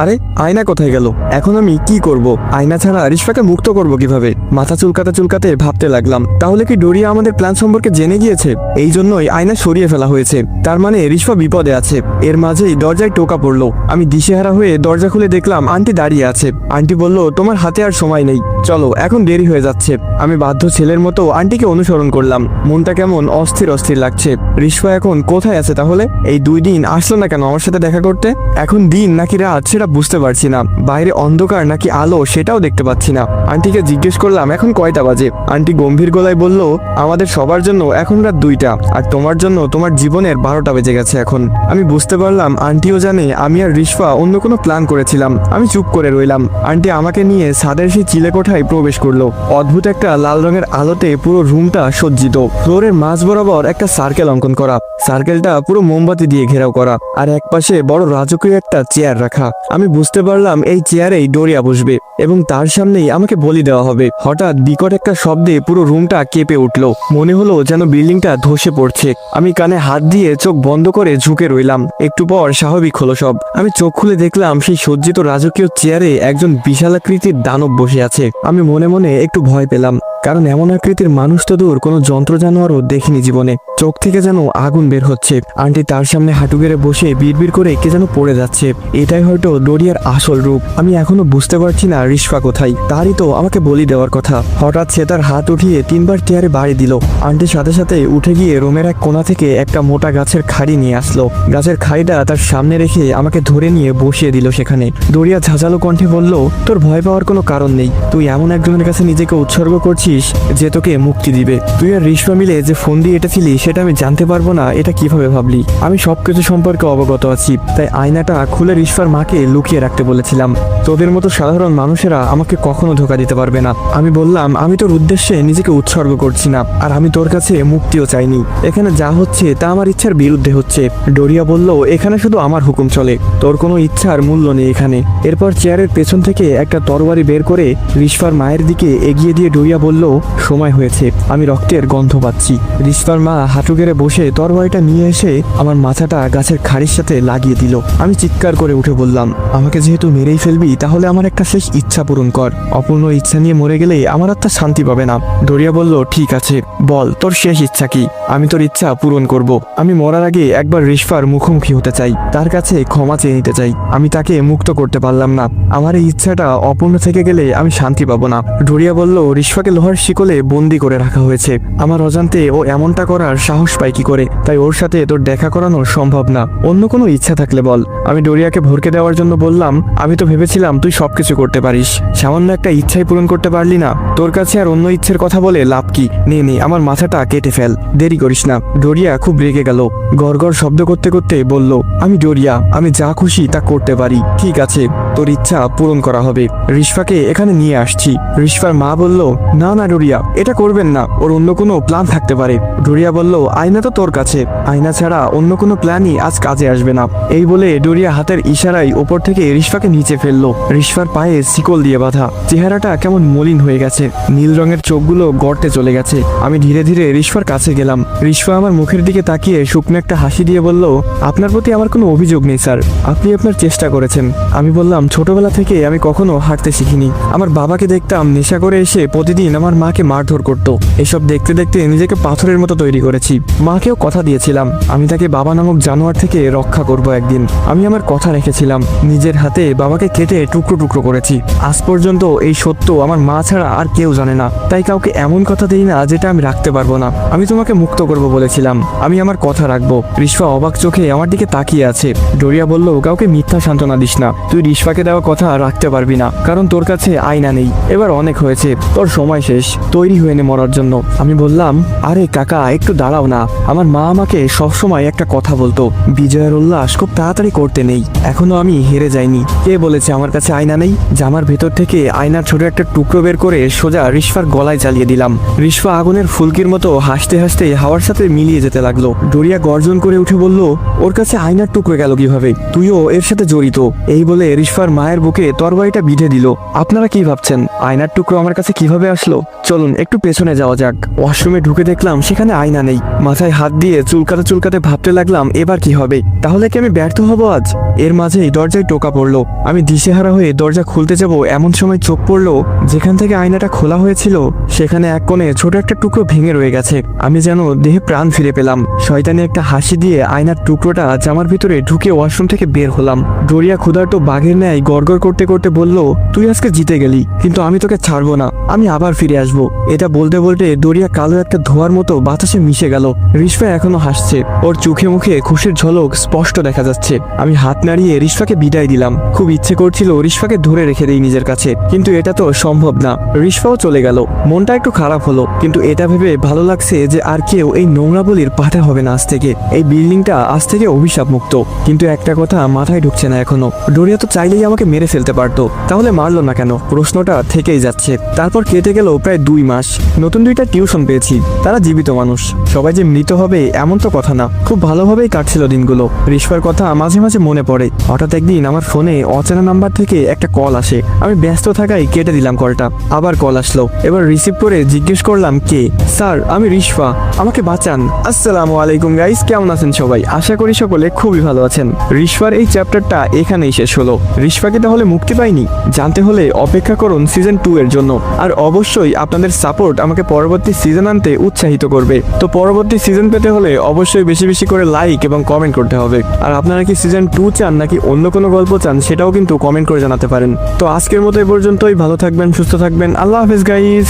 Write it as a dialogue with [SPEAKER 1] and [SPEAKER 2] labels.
[SPEAKER 1] আরে আয়না কোথায় গেল? এখন আমি কি করব? আয়না ছাড়া রিশফাকে মুক্ত করব কিভাবে? মাথা চুলকাতে চুলকাতে ভাবতে লাগলাম, তাহলে কি ডোরিয়া আমাদের প্ল্যান সম্পর্কে জেনে গিয়েছে? এই জন্যই আয়না সরিয়ে ফেলা হয়েছে। তার মানে রিশফা বিপদে আছে। এর মাঝেই দরজায় টোকা পড়লো। আমি দিশেহারা হয়ে দরজা খুলে দেখলাম আন্টি দাঁড়িয়ে আছে। আন্টি বলল, তোমার হাতে আর সময় নেই, চলো, এখন দেরি হয়ে যাচ্ছে। আমি বাধ্য ছেলের মতো আন্টিকে অনুসরণ করলাম। মনটা কেমন অস্থির অস্থির লাগছে। রিশফা এখন কোথায় আছে তাহলে? এই 2 দিন আসলো না কেন আমার সাথে দেখা করতে? এখন দিন নাকি রাত সেটা বুঝতে পারছি না। বাইরে অন্ধকার নাকি আলো সেটাও দেখতে পাচ্ছি না। আন্টিকে জিজ্ঞেস করলাম এখন কয়টা বাজে। আন্টি গম্ভীর গলায় বলল, আমাদের সবার জন্য এখন রাত 2টা, আর তোমার জন্য তোমার জীবনের 12টা বেজে গেছে এখন। আমি বুঝতে পারলাম আন্টিও জানে আমি আর রিশফা অন্য কোনো প্ল্যান করেছিলাম। আমি চুপ করে রইলাম। আন্টি আমাকে নিয়ে ছাদের সেই চিলেকোঠায় প্রবেশ করলো। অদ্ভুত একটা লাল রঙের আলোতে পুরো রুমটা সজ্জিত। ফ্লোরের মাঝ বরাবর একটা সার্কেল অঙ্কন করা। সার্কেলটা পুরো মোমবাতি দিয়ে ঘেরাও করা, আর একপাশে বড় রাজকীয় একটা চেয়ার রাখা। আমি বুঝতে পারলাম এই চেয়ারেই ডোরিয়া বসবে এবং তার সামনেই আমাকে বলি দেওয়া হবে। হঠাৎ বিকট একটা শব্দে পুরো রুমটা কেঁপে উঠল। মনে হলো যেন বিল্ডিংটা ধসে পড়ছে। আমি কানে হাত দিয়ে চোখ বন্ধ করে ঝুঁকে রইলাম। একটু পর স্বাভাবিক হলো সব। আমি চোখ খুলে দেখলাম সেই সজ্জিত রাজকীয় চেয়ারে একজন বিশালাকৃতির দানব বসে আছে। আমি মনে মনে একটু ভয় পেলাম, কারণ এমন আকৃতির মানুষ তো দূর, কোনো যন্ত্র জানোয়ারও দেখিনি জীবনে। চোখ থেকে যেন আগুন বের হচ্ছে। আন্টি তার সামনে হাঁটু গেড়ে বসে বিড়বিড় করে কে যেন পড়ে যাচ্ছে। এটাই হয়তো ডোরিয়ার আসল রূপ। আমি এখনো বুঝতে পারছি না রিশফা কোথায়। তারই তো আমাকে বলি দেওয়ার কথা। হঠাৎ সে তার হাত উঠিয়ে 3বার চেয়ারে বাড়ি দিল। আন্টির সাথে সাথে উঠে গিয়ে রুমের এক কোণা থেকে একটা মোটা গাছের খাড়ি নিয়ে আসলো। গাছের খাড়িটা তার সামনে রেখে আমাকে ধরে নিয়ে বসিয়ে দিল সেখানে। ডোরিয়া ঝাঁঝালো কণ্ঠে বলল, তোর ভয় পাওয়ার কোনো কারণ নেই। তুই এমন একজনের কাছে নিজেকে উৎসর্গ করছিস যে তোকে মুক্তি দিবে। তুই আর রিশফা মিলে যে ফোন দিয়ে এঁটেছিলি সেটা আমি জানতে পারবো না, এটা কিভাবে ভাবলি? আমি সবকিছু সম্পর্কে অবগত আছি, তাই আয়নাটা খুলে রিশফার মাকে লুকিয়ে রাখতে বলেছিলাম। তোদের মতো সাধারণ মানুষেরা আমাকে কখনো ধোঁকা দিতে পারবে না। আমি বললাম, আমি তোর উদ্দেশ্যে নিজেকে উৎসর্গ করছি না, আর আমি তোর কাছে মুক্তিও চাইনি। এখানে যা হচ্ছে তা আমার ইচ্ছার বিরুদ্ধে হচ্ছে। ডোরিয়া বলল, এখানে শুধু আমার হুকুম চলে, তোর কোনো ইচ্ছার মূল্য নেই এখানে। এরপর চেয়ারের পেছন থেকে একটা তরবারি বের করে রিশফার মায়ের দিকে এগিয়ে দিয়ে ডোরিয়া বলল, সময় হয়েছে, আমি রক্তের গন্ধ পাচ্ছি। রিশফার মা হাঁটু গেড়ে বসে তরবারিটা নিয়ে এসে আমার মাথাটা গাছের খাড়ির সাথে লাগিয়ে দিল। আমি চিৎকার করে উঠে বললাম, আমাকে যেহেতু মেরেই ফেলবি, তাহলে আমার একটা শেষ ইচ্ছা পূরণ কর। অপূর্ণ ইচ্ছা নিয়ে মরে গেলে আমার আত্মা শান্তি পাবে না। ডোরিয়া বলল, ঠিক আছে, বল তোর শেষ ইচ্ছা কি? আমি তোর ইচ্ছা পূরণ করব। আমি মরার আগে একবার রিশফার মুখোমুখি হতে চাই, তার কাছে ক্ষমা চেয়ে নিতে চাই। আমি তাকে মুক্ত করতে পারলাম না। আমার এই ইচ্ছাটা অপূর্ণ থেকে গেলে আমি শান্তি পাবো না। ডোরিয়া বলল, রিশফাকে লোহার শিকলে বন্দি করে রাখা হয়েছে। আমার অজান্তে ও এমনটা করার সাহস পায় কি করে? তাই ওর সাথে তোর দেখা করানো সম্ভব না। অন্য কোনো ইচ্ছা থাকলে বল। আমি ডোরিয়াকে ভরকে দেওয়ার জন্য বললাম, আমি তো ভেবেছিলাম তুই সবকিছু করতে পারিস, সামান্য একটা ইচ্ছাই পূরণ করতে পারলি না। তোর কাছে আর অন্য ইচ্ছের কথা বলে লাভ কি? নে আমার মাথাটা কেটে ফেল, দেরি করিস না। ডোরিয়া খুব রেগে গেল, গড়গড় শব্দ করতে করতে বলল, আমি ডোরিয়া, আমি যা খুশি তা করতে পারি। ঠিক আছে, তোর ইচ্ছা পূরণ করা হবে। রিশফাকে এখানে নিয়ে আসছি। রিশফার মা বলল, না না ডোরিয়া, এটা করবেন না, ওর অন্য কোনো প্ল্যান থাকতে পারে। ডোরিয়া বলল, আয়না তো তোর কাছে, আয়না ছাড়া অন্য কোনো প্ল্যানই আজ কাজে আসবে না। এই বলে ডোরিয়া হাতের ইশারায় ওপর থেকে রিশফাকে নিচে ফেললো। রিশফার পায়ে শিকল দিয়ে বাঁধা, চেহারাটা কেমন মলিন হয়ে গেছে, নীল রঙের চোখগুলো গর্তে চলে গেছে। আমি ধীরে ধীরে রিশফার কাছে গেলাম। রিশফা আমার মুখের দিকে তাকিয়ে শুকনো একটা হাসি দিয়ে বলল, আপনার প্রতি আমার কোনো অভিযোগ নেই স্যার, আপনি আপনার চেষ্টা করেছেন। আমি বললাম, ছোটবেলা থেকে আমি কখনো হাঁটতে শিখিনি। আমার বাবাকে দেখতাম নেশা করে এসে প্রতিদিন আমার মাকে মারধর করতো। এসব দেখতে দেখতে নিজেকে পাথরের মতো তৈরি করেছি। মাকেও কথা দিয়েছিলাম আমি তাকে বাবা নামক জানোয়ার থেকে রক্ষা করব একদিন। আমি আমার কথা রেখেছিলাম, নিজের হাতে বাবাকে কেটে টুকরো টুকরো করেছি। আজ পর্যন্ত এই সত্য আমার মা ছাড়া আর কেউ জানে না, তাই কাউকে এমন কথা দেই না যেটা আমি রাখতে পারবো না। আমি তোমাকে মুক্ত করব বলেছিলাম, আমি আমার কথা রাখবো। রিশফা অবাক চোখে আমার দিকে তাকিয়ে আছে। ডোরিয়া বলল, কাউকে মিথ্যা সান্ত্বনা দিস না, তুই রিশফাকে দেওয়া কথা রাখতে পারবি না, কারণ তোর কাছে আয়না নেই। এবার অনেক হয়েছে, তোর সময় শেষ, তৈরি হয়ে নে মরার জন্য। আমি বললাম, আরে কাকা একটু দাঁড়াও না, আমার মা আমাকে সবসময় একটা কথা বলতো, বিজয়ের উল্লাস খুব তাড়াতাড়ি করতে নেই। এখনো আমি হেরে যাইনি। কে বলেছে আমার কাছে আয়না নেই? জামার ভেতর থেকে আয়নার ছোট একটা টুকরো বের করে সোজা রিশফার গলায় জ্বালিয়ে দিলাম। রিশফা আগুনের ফুলকির মতো হাসতে হাসতে হাওয়ার সাথে মিলিয়ে যেতে লাগলো। ডোরিয়া গর্জন করে উঠে বলল, ওর কাছে আয়নার টুকরো গেল কিভাবে? তুইও এর সাথে জড়িত। এই বলে রিশফার মায়ের বুকে তরবারিটা বিঁধে দিল। আপনারা কি ভাবছেন আয়নার টুকরো আমার কাছে কিভাবে আসলো? চলুন একটু পেছনে যাওয়া যাক। ওয়াশরুমে ঢুকে দেখলাম সেখানে আয়না নেই। মাথায় হাত দিয়ে চুলকাতে চুলকাতে ভাবতে লাগলাম, এবার কি হবে? তাহলে কি আমি ব্যর্থ হব আজ? এর মাঝেই দরজায় টোকা পড়লো। আমি দিশেহারা হয়ে দরজা খুলতে যাব এমন সময় চোখ পড়লো যেখান থেকে আয়নাটা খোলা হয়েছিল সেখানে এক কোণে ছোট একটা টুকরো ভেঙে রয়ে গেছে। আমি যেন দেহে প্রাণ ফিরে পেলাম। শয়তানি একটা হাসি দিয়ে আয়নার টুকরোটা জামার ভিতরে ঢুকে ওয়াশরুম থেকে বের হলাম। ডোরিয়া ক্ষুধার্ত বাঘের ন্যায় গড়গড় করতে করতে বলল, তুই আজকে জিতে গেলি, কিন্তু আমি তোকে ছাড়বো না, আমি আবার ফিরে আসবো। এটা বলতে বলতে ডোরিয়া কালো একটা ধোঁয়ার মতো বাতাসে মিশে গেল। রিশফা এখনো হাসছে, ওর চোখে মুখে খুশির ঝলক স্পষ্ট দেখা যাচ্ছে। আমি হাত নাড়িয়ে রিশফাকে বিদায় দিলাম। খুব ইচ্ছে করছিল রিশফাকে ধরে রেখে দেই নিজের কাছে, কিন্তু এটা তো সম্ভব না। রিশফাও চলে গেল। মনটা একটু খারাপ হলো, কিন্তু এটা ভেবে ভালো লাগছে যে আর কেউ এই নোংরা বলির পাঠা হবে না আজ থেকে। এই বিল্ডিংটা আজ থেকে অভিশাপ মুক্ত। কিন্তু একটা কথা মাথায় ঢুকছে না এখনো, ডোরিয়া তো চাইলেই আমাকে মেরে ফেলতে পারতো, তাহলে মারলো না কেন? প্রশ্নটা থেকেই যাচ্ছে। তারপর কেটে গেল প্রায় 2 মাস। নতুন 2টা টিউশন পেয়েছি, তারা জীবিত মানুষ। সবাই যে মৃত হবে এমন তো কথা না। খুব ভালোভাবেই কাটছিল দিনগুলো। রিশফার কথা মাঝে মাঝে মনে পড়ে। হঠাৎ একদিন আমার ফোনে অচেনা নাম্বার থেকে একটা কল আসে। আমি ব্যস্ত থাকায় কেটে দিলাম কলটা। আবার কল আসলো। এবার রিসিভ করে জিজ্ঞেস করলাম, কে? স্যার, আমি রিশফা, আমাকে বাঁচান। আসসালামু আলাইকুম গাইস, কেমন আছেন সবাই? আশা করি সকলে খুবই ভালো আছেন। রিশফার এই চ্যাপ্টারটা এখানেই শেষ হলো। রিশফাকে তাহলে মুক্তি পাইনি? জানতে হলে অপেক্ষা করুন সিজন 2 এর জন্য। আর অবশ্যই আপনাদের সাপোর্ট আমাকে পরবর্তী সিজন আনতে উৎসাহিত করবে। তো পরবর্তী সিজন পেতে হলে অবশ্যই বেশি বেশি করে লাইক এবং কমেন্ট করতে হবে। আর আপনারা কি সিজন 2 চান নাকি অন্য কোনো গল্প চান সেটাও কিন্তু কমেন্ট করে জানাতে পারেন। তো আজকের মতো এই পর্যন্তই। ভালো থাকবেন, সুস্থ থাকবেন। আল্লাহ হাফেজ গাইস।